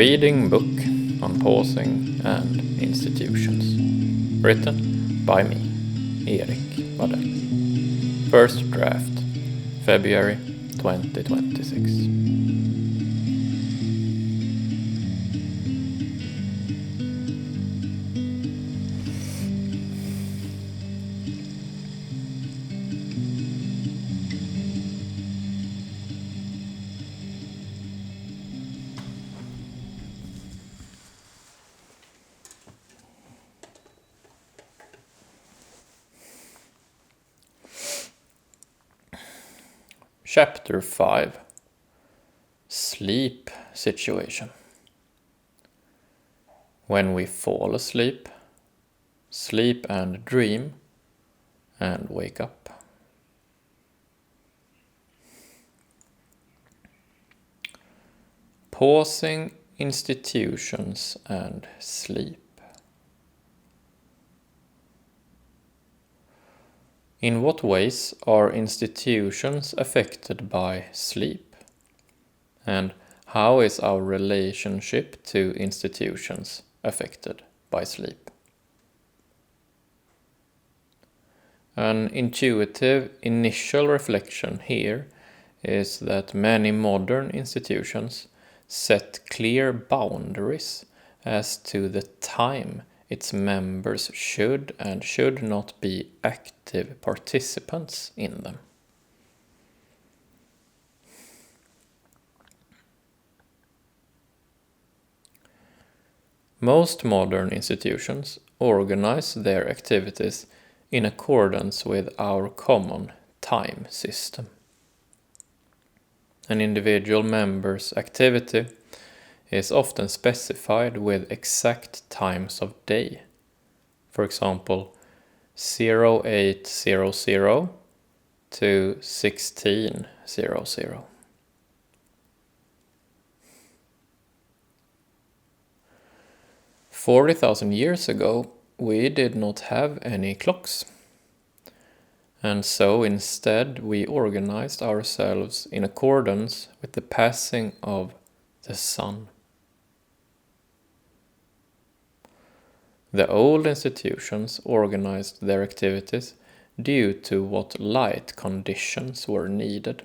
Reading book on pausing and institutions. Written by me, Eric Wadell. First draft, February 2026. Chapter 5. Sleep situation. When we fall asleep, sleep and dream, and wake up. Pausing, institutions, and sleep. In what ways are institutions affected by sleep? And how is our relationship to institutions affected by sleep? An intuitive initial reflection here is that many modern institutions set clear boundaries as to the time its members should and should not be active participants in them. Most modern institutions organize their activities in accordance with our common time system. An individual member's activity is often specified with exact times of day. For example, 0800 to 1600. "40,000 years ago, we did not have any clocks. And so instead we organized ourselves in accordance with the passing of the sun. The old institutions organized their activities due to what light conditions were needed.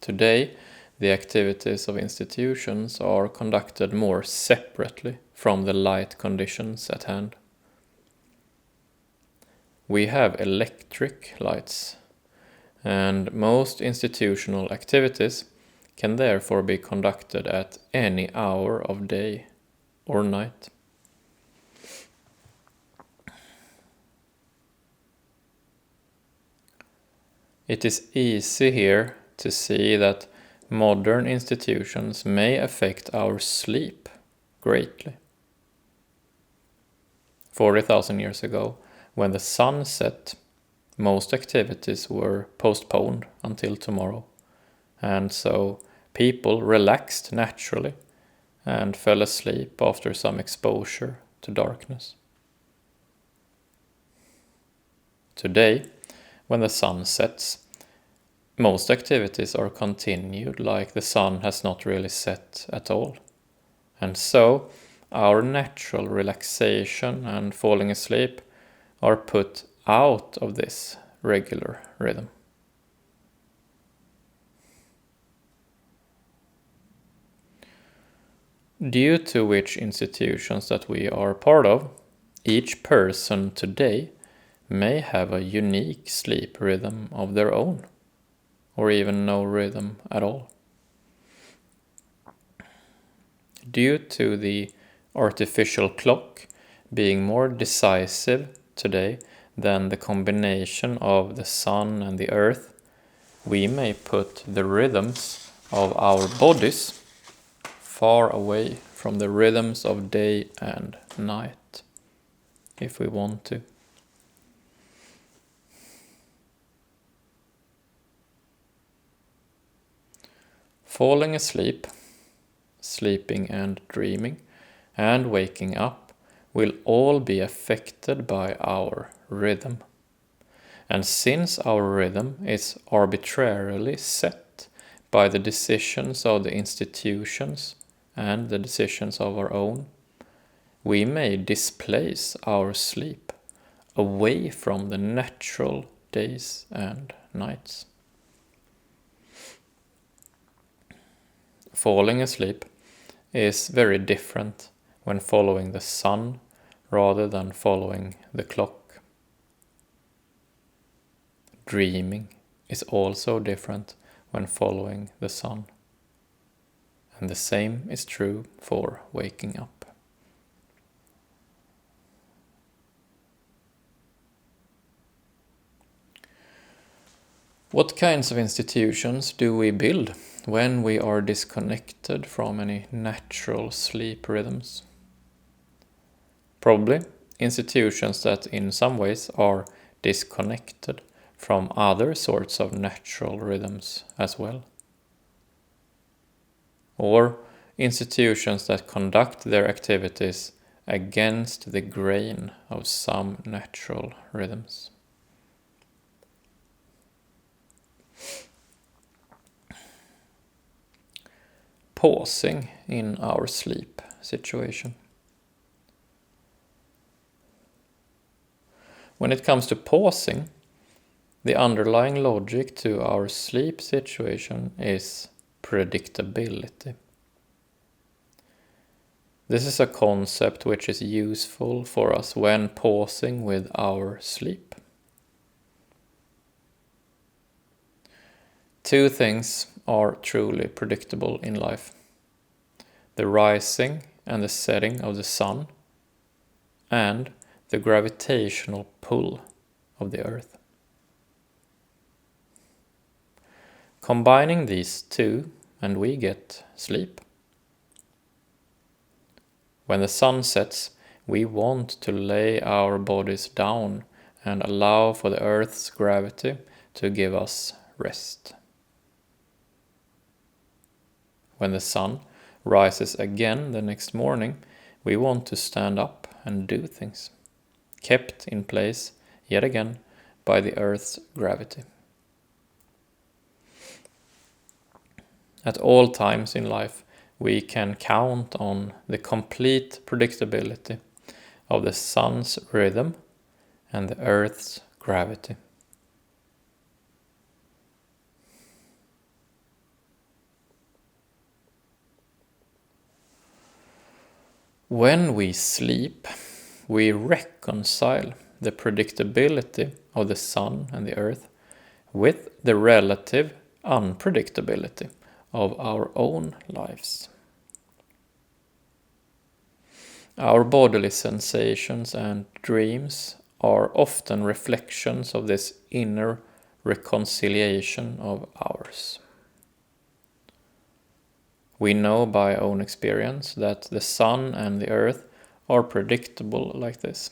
Today, the activities of institutions are conducted more separately from the light conditions at hand. We have electric lights, and most institutional activities can therefore be conducted at any hour of day or night. It is easy here to see that modern institutions may affect our sleep greatly. 40,000 years ago, when the sun set, most activities were postponed until tomorrow, and so people relaxed naturally and fell asleep after some exposure to darkness. Today, when the sun sets, most activities are continued like the sun has not really set at all. And so, our natural relaxation and falling asleep are put out of this regular rhythm. Due to which institutions that we are part of, each person today may have a unique sleep rhythm of their own, or even no rhythm at all. Due to the artificial clock being more decisive today than the combination of the sun and the earth, we may put the rhythms of our bodies far away from the rhythms of day and night, if we want to. Falling asleep, sleeping and dreaming, and waking up will all be affected by our rhythm. And since our rhythm is arbitrarily set by the decisions of the institutions and the decisions of our own, we may displace our sleep away from the natural days and nights. Falling asleep is very different when following the sun rather than following the clock. Dreaming is also different when following the sun. And the same is true for waking up. What kinds of institutions do we build when we are disconnected from any natural sleep rhythms? Probably institutions that in some ways are disconnected from other sorts of natural rhythms as well. Or institutions that conduct their activities against the grain of some natural rhythms. Pausing in our sleep situation. When it comes to pausing, the underlying logic to our sleep situation is predictability. This is a concept which is useful for us when pausing with our sleep. Two things are truly predictable in life: the rising and the setting of the sun, and the gravitational pull of the earth. Combining these two, and we get sleep. When the sun sets, we want to lay our bodies down and allow for the earth's gravity to give us rest. When the sun rises again the next morning, we want to stand up and do things, kept in place yet again by the earth's gravity. At all times in life, we can count on the complete predictability of the sun's rhythm and the earth's gravity. When we sleep, we reconcile the predictability of the sun and the earth with the relative unpredictability of our own lives. Our bodily sensations and dreams are often reflections of this inner reconciliation of ours. We know by own experience that the sun and the earth are predictable like this.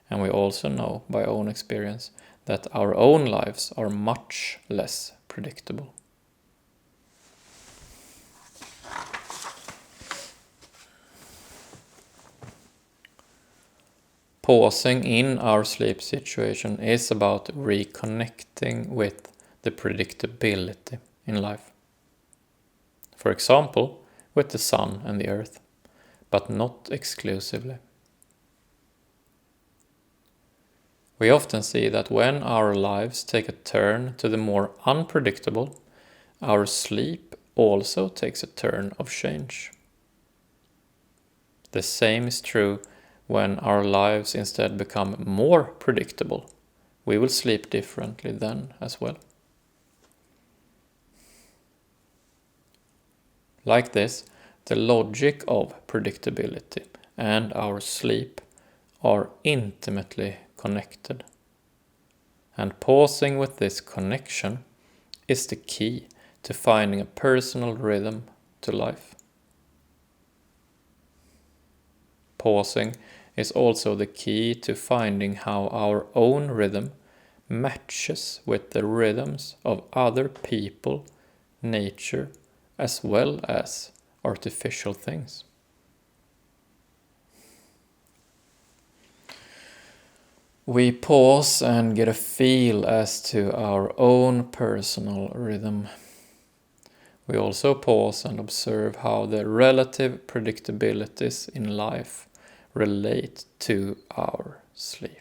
And we also know by own experience that our own lives are much less predictable. Pausing in our sleep situation is about reconnecting with the predictability in life. For example, with the sun and the earth, but not exclusively. We often see that when our lives take a turn to the more unpredictable, our sleep also takes a turn of change. The same is true when our lives instead become more predictable. We will sleep differently then as well. Like this, the logic of predictability and our sleep are intimately connected. And pausing with this connection is the key to finding a personal rhythm to life. Pausing is also the key to finding how our own rhythm matches with the rhythms of other people, nature, as well as artificial things. We pause and get a feel as to our own personal rhythm. We also pause and observe how the relative predictabilities in life relate to our sleep.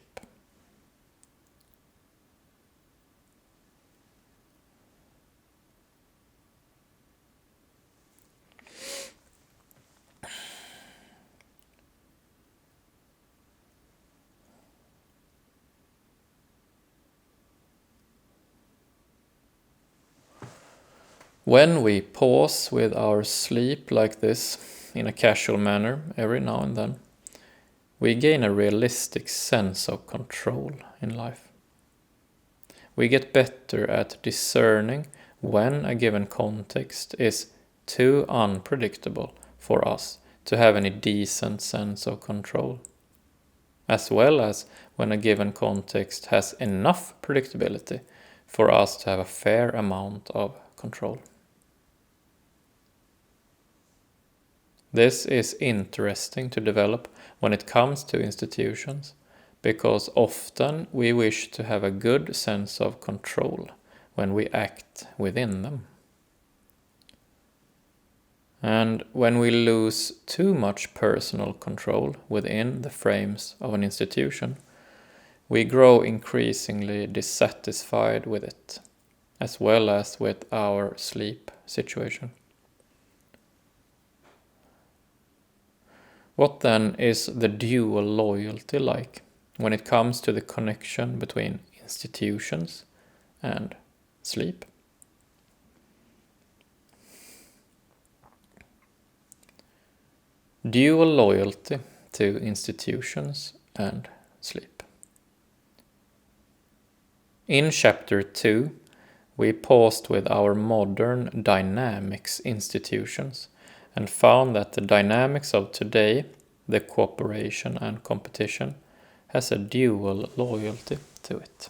When we pause with our sleep like this, in a casual manner, every now and then, we gain a realistic sense of control in life. We get better at discerning when a given context is too unpredictable for us to have any decent sense of control, as well as when a given context has enough predictability for us to have a fair amount of control. This is interesting to develop when it comes to institutions, because often we wish to have a good sense of control when we act within them. And when we lose too much personal control within the frames of an institution, we grow increasingly dissatisfied with it, as well as with our sleep situation. What then is the dual loyalty like when it comes to the connection between institutions and sleep? Dual loyalty to institutions and sleep. In Chapter 2, we paused with our modern dynamics institutions and found that the dynamics of today, the cooperation and competition, has a dual loyalty to it.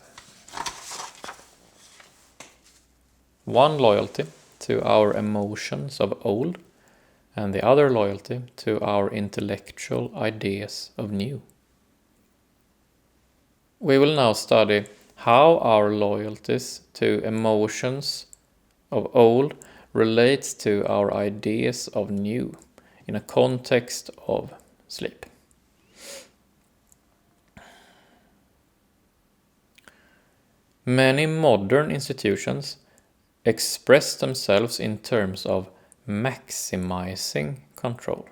One loyalty to our emotions of old, and the other loyalty to our intellectual ideas of new. We will now study how our loyalties to emotions of old relates to our ideas of new in a context of sleep. Many modern institutions express themselves in terms of maximizing control,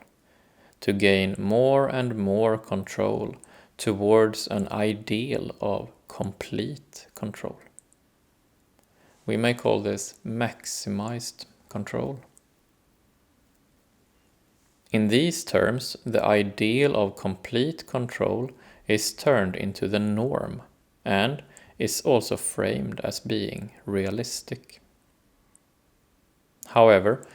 to gain more and more control towards an ideal of complete control. We may call this maximized control. In these terms, the ideal of complete control is turned into the norm and is also framed as being realistic. However,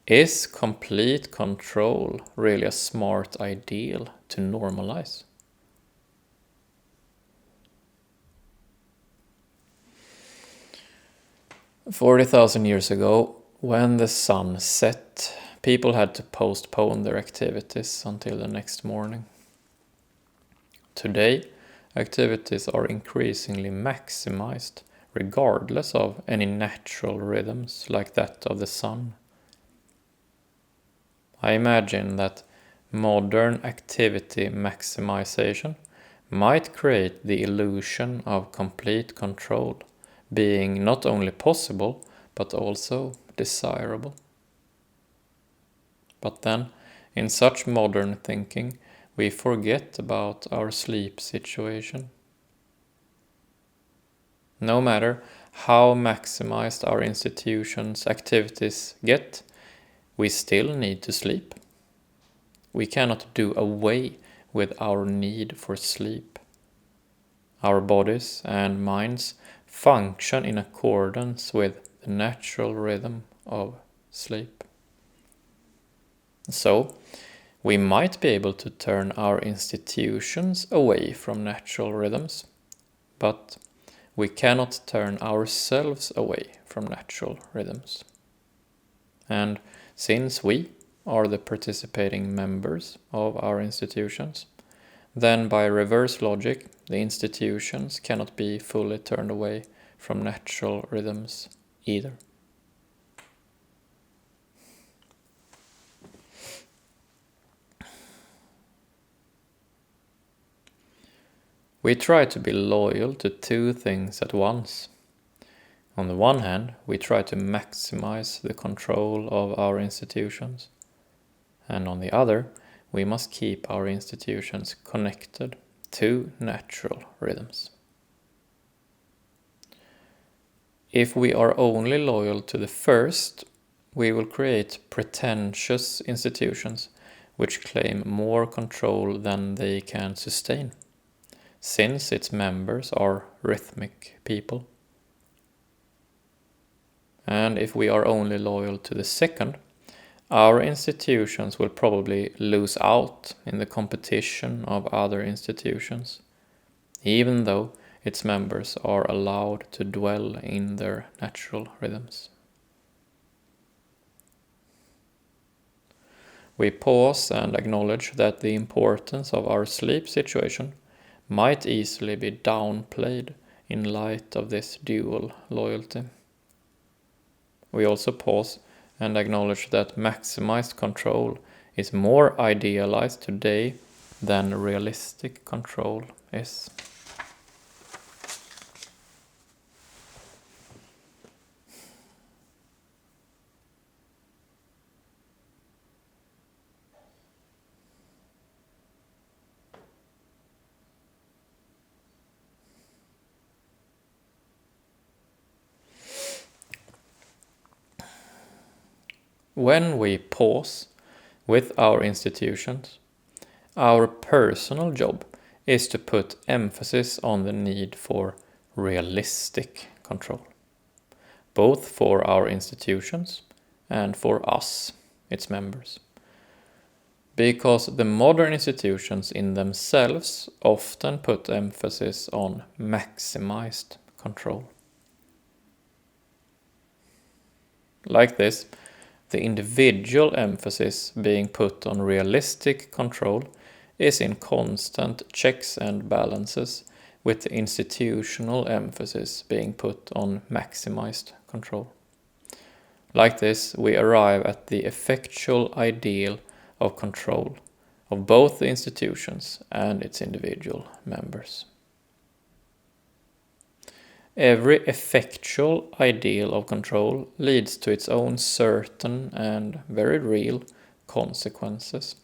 is complete control really a smart ideal to normalize? "40,000 years ago, when the sun set, people had to postpone their activities until the next morning. Today, activities are increasingly maximized, regardless of any natural rhythms like that of the sun. I imagine that modern activity maximization might create the illusion of complete control being not only possible, but also desirable. But then, in such modern thinking, we forget about our sleep situation. No matter how maximized our institutions' activities get, we still need to sleep. We cannot do away with our need for sleep. Our bodies and minds function in accordance with the natural rhythm of sleep. So, we might be able to turn our institutions away from natural rhythms, but we cannot turn ourselves away from natural rhythms. And since we are the participating members of our institutions, then by reverse logic, the institutions cannot be fully turned away from natural rhythms either. We try to be loyal to two things at once. On the one hand, we try to maximize the control of our institutions, and on the other, we must keep our institutions connected to natural rhythms. If we are only loyal to the first, we will create pretentious institutions which claim more control than they can sustain, since its members are rhythmic people. And if we are only loyal to the second, our institutions will probably lose out in the competition of other institutions, even though its members are allowed to dwell in their natural rhythms. We pause and acknowledge that the importance of our sleep situation might easily be downplayed in light of this dual loyalty. We also pause and acknowledge that maximized control is more idealized today than realistic control is. When we pause with our institutions, our personal job is to put emphasis on the need for realistic control, both for our institutions and for us, its members. Because the modern institutions in themselves often put emphasis on maximized control. Like this, the individual emphasis being put on realistic control is in constant checks and balances, with the institutional emphasis being put on maximized control. Like this, we arrive at the effectual ideal of control of both the institutions and its individual members. Every effectual ideal of control leads to its own certain and very real consequences.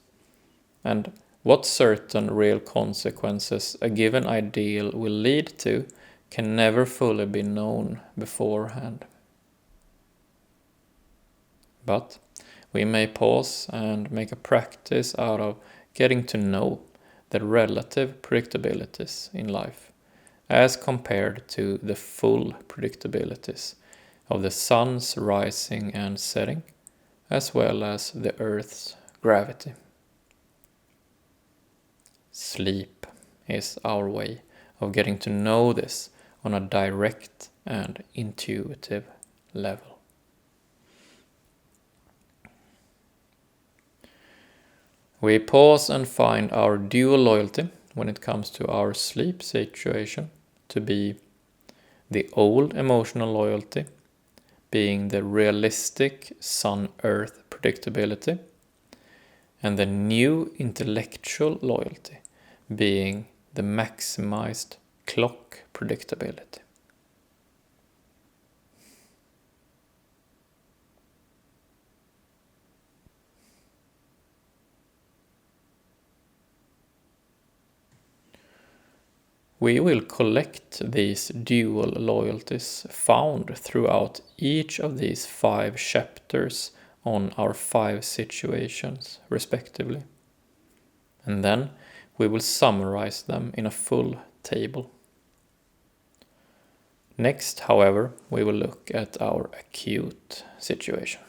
And what certain real consequences a given ideal will lead to can never fully be known beforehand. But we may pause and make a practice out of getting to know the relative predictabilities in life, as compared to the full predictabilities of the sun's rising and setting, as well as the Earth's gravity. Sleep is our way of getting to know this on a direct and intuitive level. We pause and find our dual loyalty when it comes to our sleep situation to be the old emotional loyalty, being the realistic sun-earth predictability, and the new intellectual loyalty, being the maximized clock predictability. We will collect these dual loyalties found throughout each of these 5 chapters on our 5 situations, respectively. And then we will summarize them in a full table. Next, however, we will look at our acute situation.